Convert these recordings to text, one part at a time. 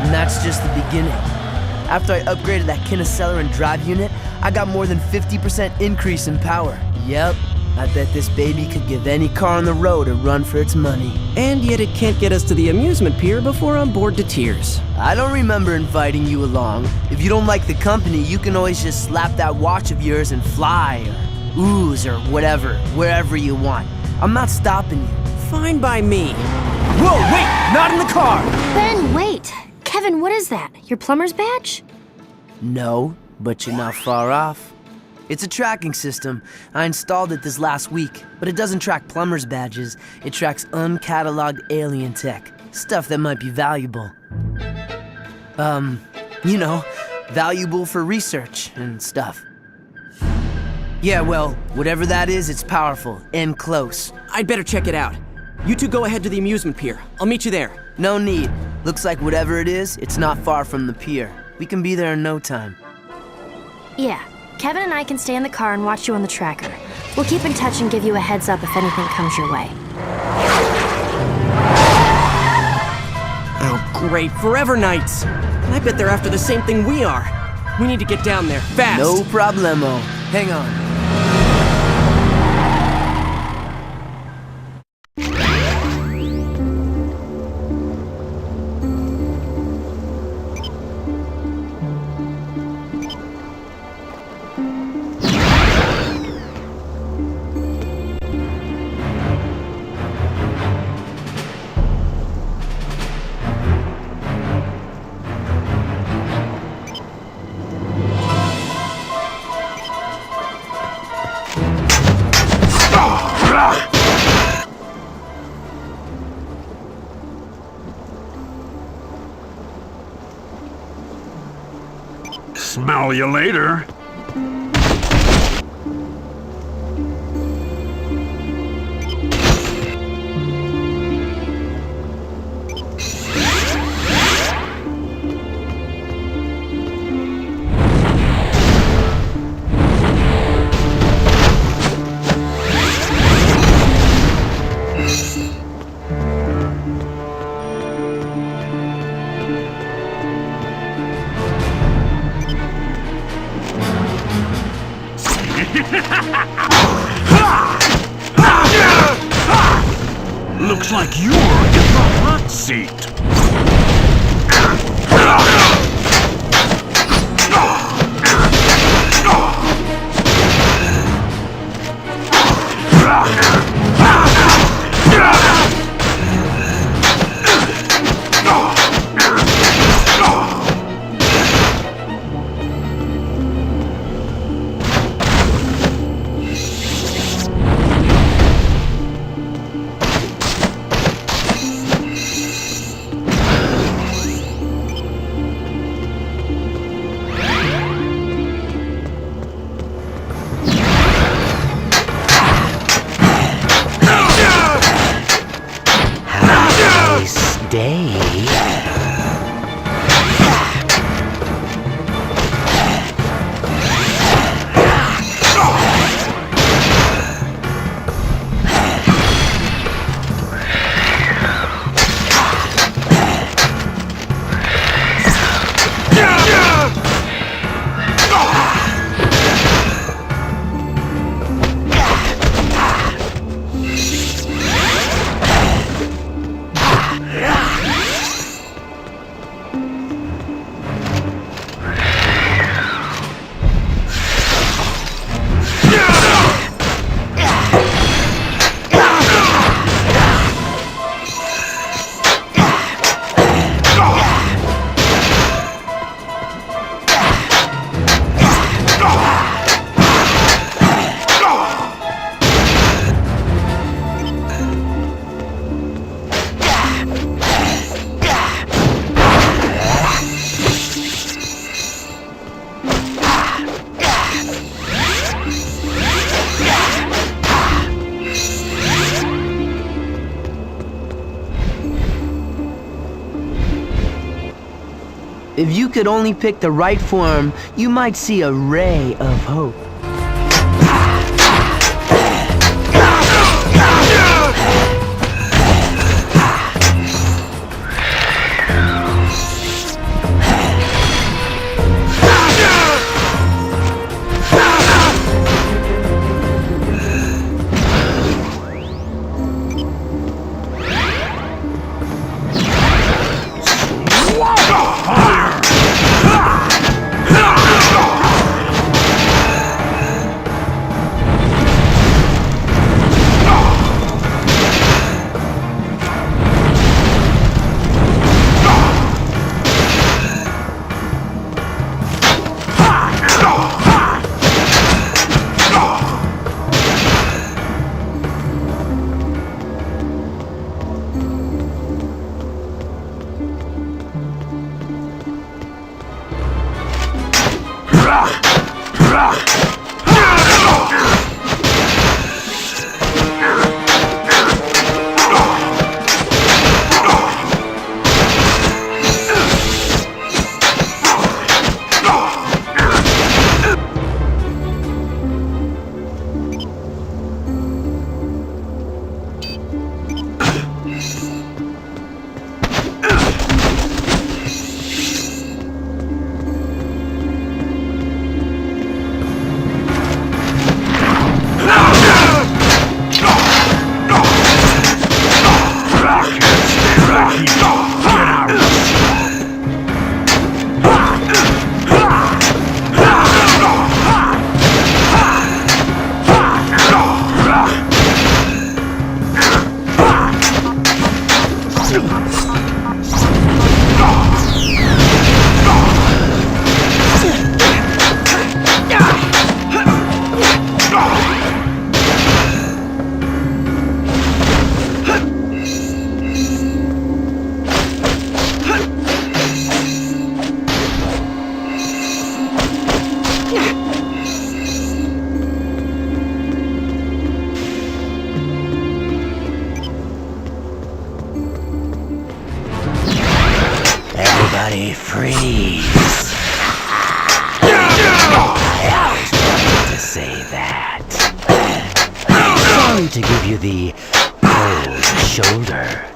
And that's just the beginning. After I upgraded that and drive unit, I got more than 50% increase in power. Yep, I bet this baby could give any car on the road a run for its money. And yet it can't get us to the amusement pier before I'm bored to tears. I don't remember inviting you along. If you don't like the company, you can always just slap that watch of yours and fly, or ooze, or whatever, wherever you want. I'm not stopping you. Fine by me. Whoa, wait! Not in the car! Ben, wait! Kevin, what is that? Your plumber's badge? No, but you're not far off. It's a tracking system. I installed it this last week, but it doesn't track plumber's badges. It tracks uncatalogued alien tech. Stuff that might be valuable. You know, valuable for research and stuff. Yeah, well, whatever that is, it's powerful and close. I'd better check it out. You two go ahead to the amusement pier. I'll meet you there. No need. Looks like whatever it is, it's not far from the pier. We can be there in no time. Yeah, Kevin and I can stay in the car and watch you on the tracker. We'll keep in touch and give you a heads up if anything comes your way. Oh, great. Forever Knights. I bet they're after the same thing we are. We need to get down there, fast. No problemo. Hang on. Smell you later. Looks like you're in the hot seat. If you could only pick the right form, you might see a ray of hope. Everybody freeze. I always wanted to say that. Sorry to give you the cold shoulder.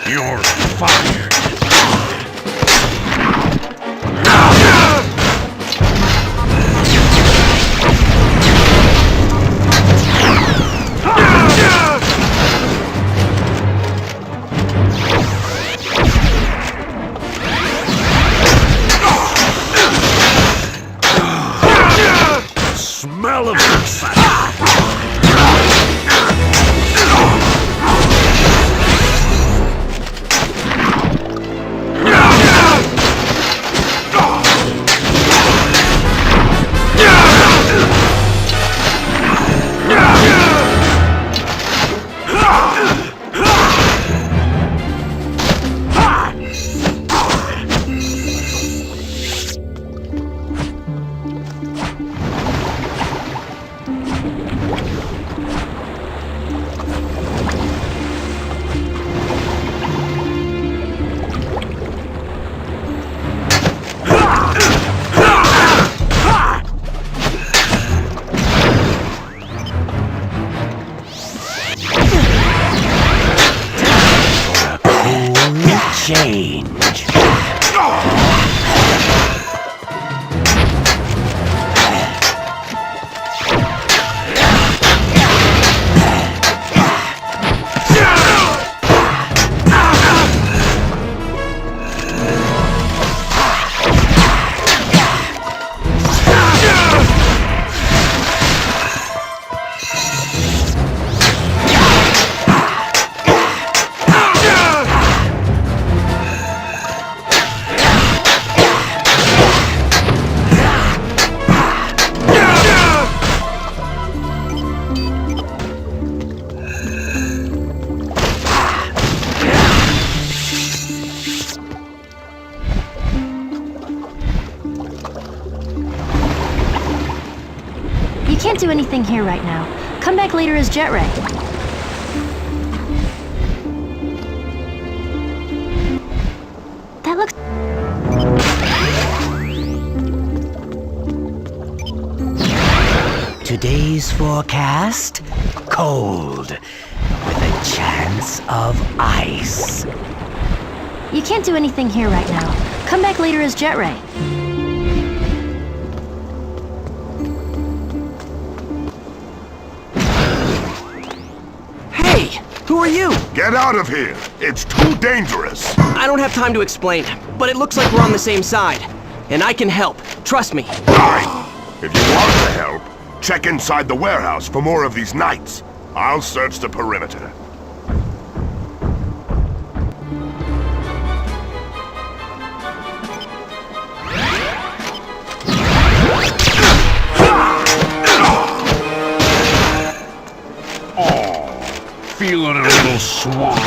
You're fired. Smell of success. Change. You can't do anything here right now. Come back later as Jet Ray. That looks... Today's forecast? Cold, with a chance of ice. You can't do anything here right now. Come back later as Jet Ray. Hey! Who are you? Get out of here! It's too dangerous! I don't have time to explain, but it looks like we're on the same side. And I can help. Trust me. Fine! If you want to help, check inside the warehouse for more of these knights. I'll search the perimeter. Feeling a little swamp.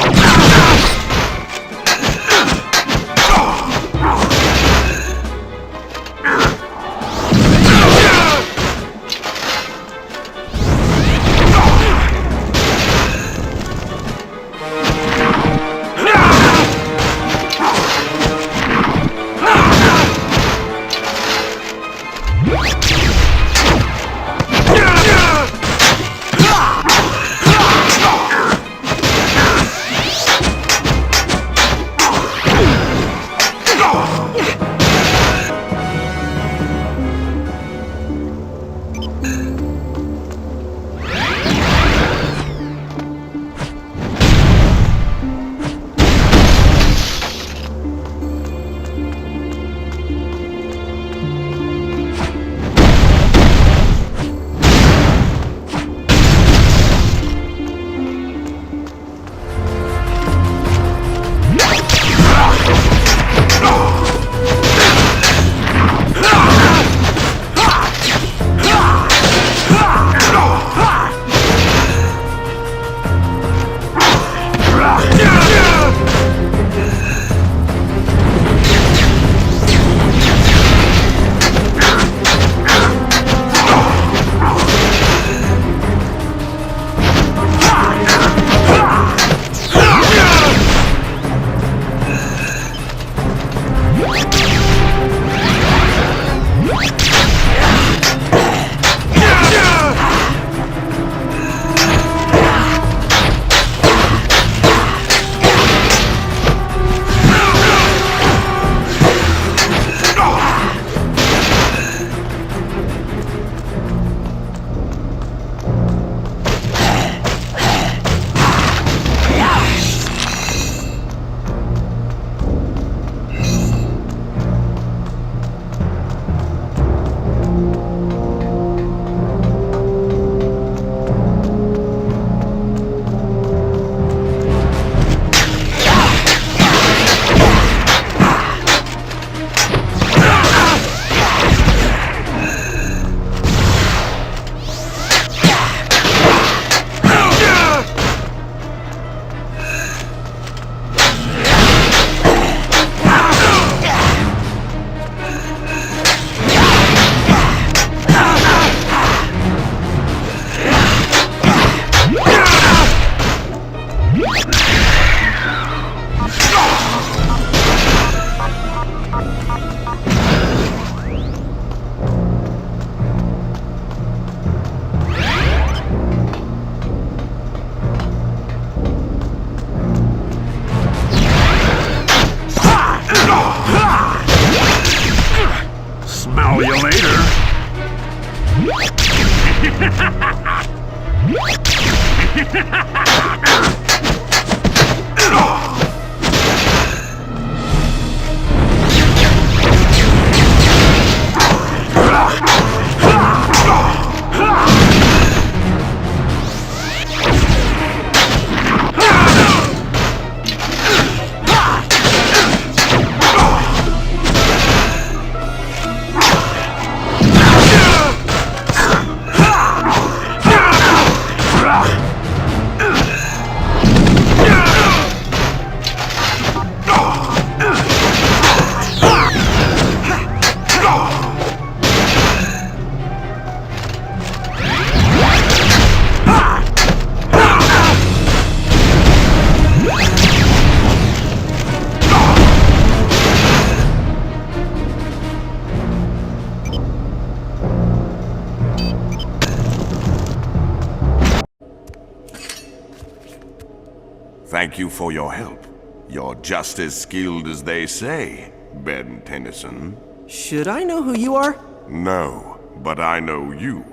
Thank you for your help. You're just as skilled as they say, Ben Tennyson. Should I know who you are? No, but I know you.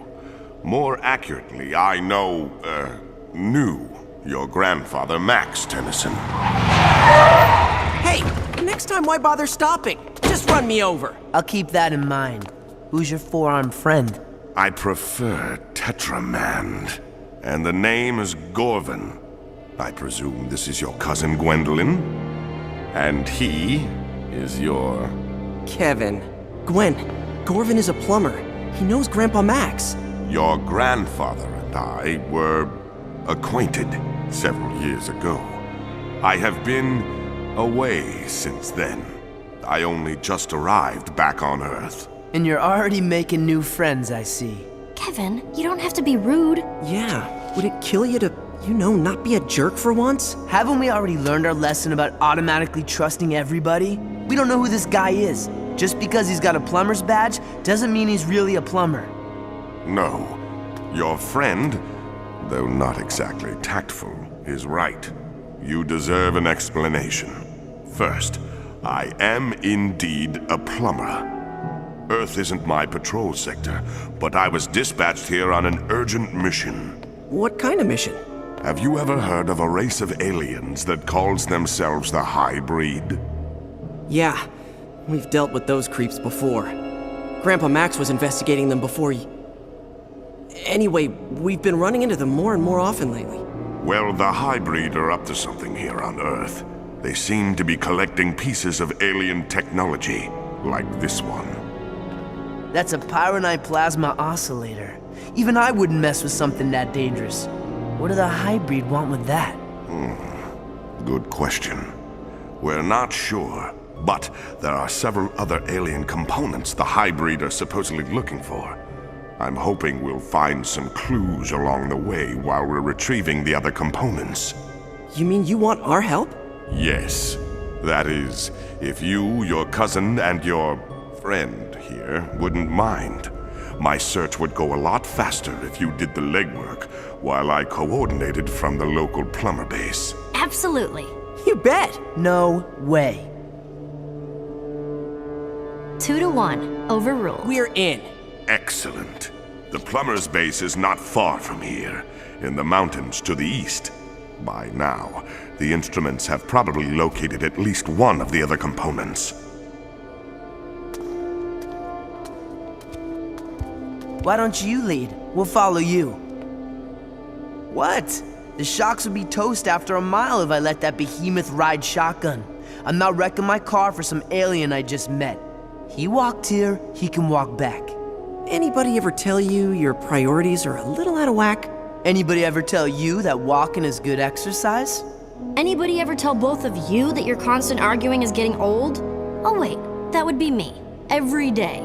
More accurately, I knew your grandfather, Max Tennyson. Hey, next time why bother stopping? Just run me over. I'll keep that in mind. Who's your four-armed friend? I prefer Tetramand, and the name is Gorvin. I presume this is your cousin Gwendolyn? And he is your... Kevin. Gwen, Gorvin is a plumber. He knows Grandpa Max. Your grandfather and I were acquainted several years ago. I have been away since then. I only just arrived back on Earth. And you're already making new friends, I see. Kevin, you don't have to be rude. Yeah, would it kill you to, not be a jerk for once? Haven't we already learned our lesson about automatically trusting everybody? We don't know who this guy is. Just because he's got a plumber's badge doesn't mean he's really a plumber. No. Your friend, though not exactly tactful, is right. You deserve an explanation. First, I am indeed a plumber. Earth isn't my patrol sector, but I was dispatched here on an urgent mission. What kind of mission? Have you ever heard of a race of aliens that calls themselves the Hybrid? Yeah, we've dealt with those creeps before. Grandpa Max was investigating them before Anyway, we've been running into them more and more often lately. Well, the Hybrid are up to something here on Earth. They seem to be collecting pieces of alien technology, like this one. That's a pyronite plasma oscillator. Even I wouldn't mess with something that dangerous. What do the Hybrid want with that? Good question. We're not sure, but there are several other alien components the Hybrid are supposedly looking for. I'm hoping we'll find some clues along the way while we're retrieving the other components. You mean you want our help? Yes. That is, if you, your cousin, and your friend here wouldn't mind. My search would go a lot faster if you did the legwork, while I coordinated from the local plumber base. Absolutely. You bet! No way. 2-1, overruled. We're in. Excellent. The plumber's base is not far from here, in the mountains to the east. By now, the instruments have probably located at least one of the other components. Why don't you lead? We'll follow you. What? The shocks would be toast after a mile if I let that behemoth ride shotgun. I'm not wrecking my car for some alien I just met. He walked here, he can walk back. Anybody ever tell you your priorities are a little out of whack? Anybody ever tell you that walking is good exercise? Anybody ever tell both of you that your constant arguing is getting old? Oh wait, that would be me. Every day.